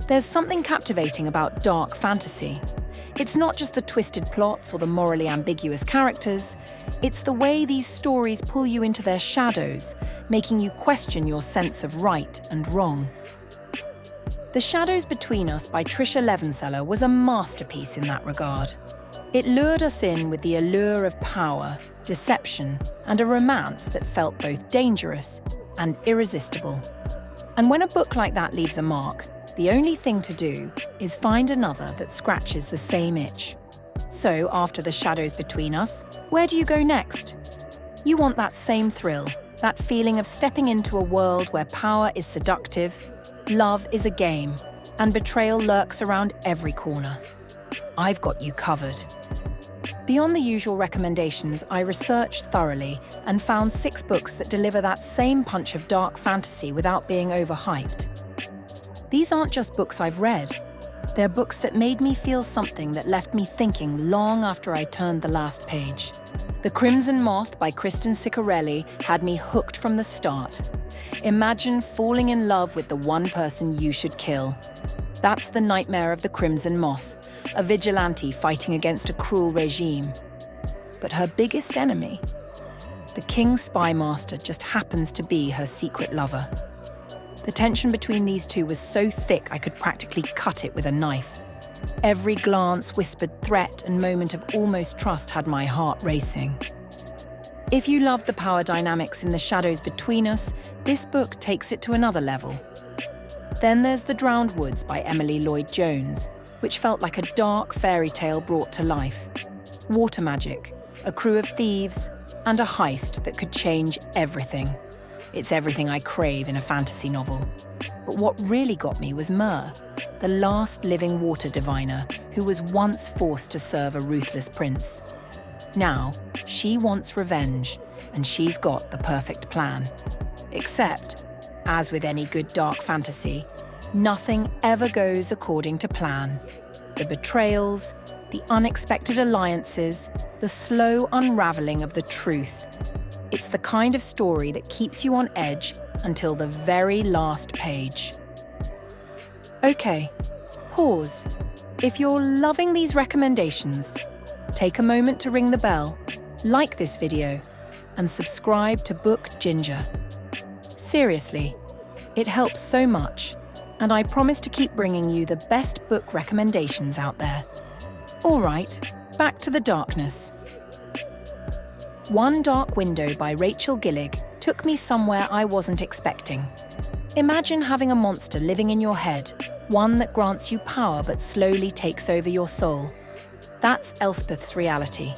There's something captivating about dark fantasy. It's not just the twisted plots or the morally ambiguous characters, it's the way these stories pull you into their shadows, making you question your sense of right and wrong. The Shadows Between Us by Tricia Levenseller was a masterpiece in that regard. It lured us in with the allure of power, deception, and a romance that felt both dangerous and irresistible. And when a book like that leaves a mark, the only thing to do is find another that scratches the same itch. So, after The Shadows Between Us, where do you go next? You want that same thrill, that feeling of stepping into a world where power is seductive, love is a game, and betrayal lurks around every corner. I've got you covered. Beyond the usual recommendations, I researched thoroughly and found 6 books that deliver that same punch of dark fantasy without being overhyped. These aren't just books I've read. They're books that made me feel something that left me thinking long after I turned the last page. The Crimson Moth by Kristen Ciccarelli had me hooked from the start. Imagine falling in love with the one person you should kill. That's the nightmare of the Crimson Moth, a vigilante fighting against a cruel regime. But her biggest enemy, the King's spy master, just happens to be her secret lover. The tension between these two was so thick I could practically cut it with a knife. Every glance, whispered threat, and moment of almost trust had my heart racing. If you loved the power dynamics in The Shadows Between Us, this book takes it to another level. Then there's The Drowned Woods by Emily Lloyd-Jones, which felt like a dark fairy tale brought to life. Water magic, a crew of thieves, and a heist that could change everything. It's everything I crave in a fantasy novel. But what really got me was Myr, the last living water diviner who was once forced to serve a ruthless prince. Now, she wants revenge, and she's got the perfect plan. Except, as with any good dark fantasy, nothing ever goes according to plan. The betrayals, the unexpected alliances, the slow unraveling of the truth. It's the kind of story that keeps you on edge until the very last page. Okay, pause. If you're loving these recommendations, take a moment to ring the bell, like this video, and subscribe to Book Ginger. Seriously, it helps so much, and I promise to keep bringing you the best book recommendations out there. All right, back to the darkness. One Dark Window by Rachel Gillig took me somewhere I wasn't expecting. Imagine having a monster living in your head, one that grants you power but slowly takes over your soul. That's Elspeth's reality.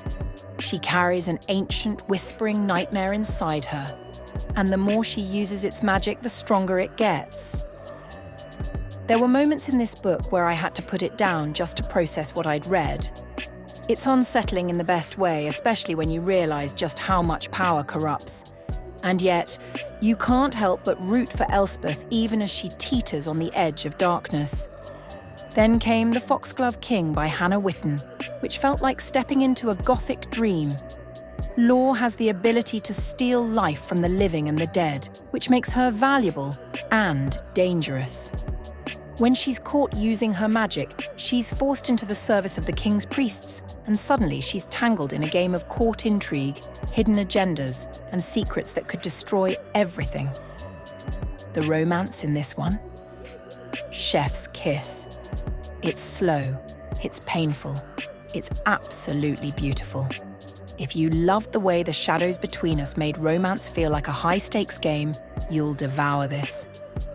She carries an ancient, whispering nightmare inside her, and the more she uses its magic, the stronger it gets. There were moments in this book where I had to put it down just to process what I'd read. It's unsettling in the best way, especially when you realize just how much power corrupts. And yet, you can't help but root for Elspeth even as she teeters on the edge of darkness. Then came The Foxglove King by Hannah Witten, which felt like stepping into a gothic dream. Law has the ability to steal life from the living and the dead, which makes her valuable and dangerous. When she's caught using her magic, she's forced into the service of the king's priests, and suddenly she's tangled in a game of court intrigue, hidden agendas, and secrets that could destroy everything. The romance in this one? Chef's kiss. It's slow, it's painful, it's absolutely beautiful. If you loved the way The Shadows Between Us made romance feel like a high-stakes game, you'll devour this.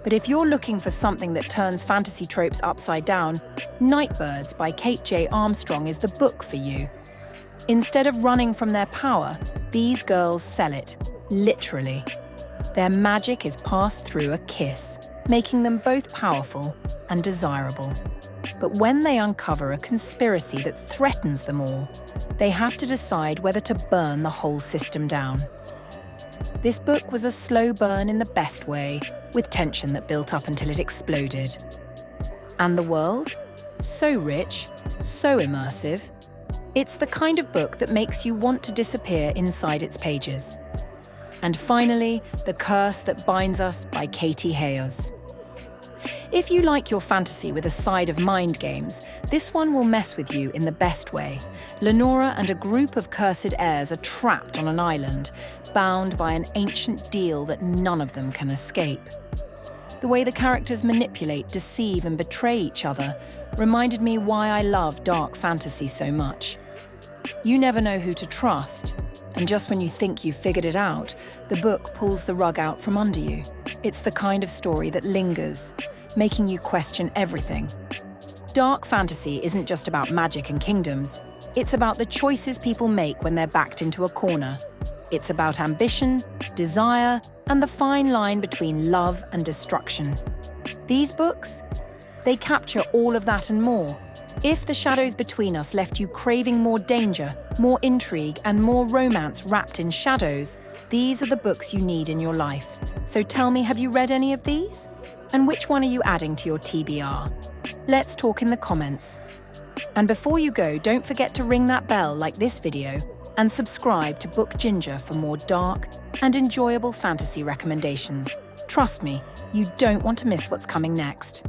But if you're looking for something that turns fantasy tropes upside down, Nightbirds by Kate J. Armstrong is the book for you. Instead of running from their power, these girls sell it, literally. Their magic is passed through a kiss, making them both powerful and desirable. But when they uncover a conspiracy that threatens them all, they have to decide whether to burn the whole system down. This book was a slow burn in the best way, with tension that built up until it exploded. And the world? So rich, so immersive. It's the kind of book that makes you want to disappear inside its pages. And finally, The Curse That Binds Us by Katie Hayes. If you like your fantasy with a side of mind games, this one will mess with you in the best way. Lenora and a group of cursed heirs are trapped on an island, bound by an ancient deal that none of them can escape. The way the characters manipulate, deceive, and betray each other reminded me why I love dark fantasy so much. You never know who to trust, and just when you think you've figured it out, the book pulls the rug out from under you. It's the kind of story that lingers, making you question everything. Dark fantasy isn't just about magic and kingdoms. It's about the choices people make when they're backed into a corner. It's about ambition, desire, and the fine line between love and destruction. These books, they capture all of that and more. If the shadows between us left you craving more danger, more intrigue, and more romance wrapped in shadows, these are the books you need in your life. So tell me, have you read any of these? And which one are you adding to your TBR? Let's talk in the comments. And before you go, don't forget to ring that bell like this video and subscribe to Book Ginger for more dark and enjoyable fantasy recommendations. Trust me, you don't want to miss what's coming next.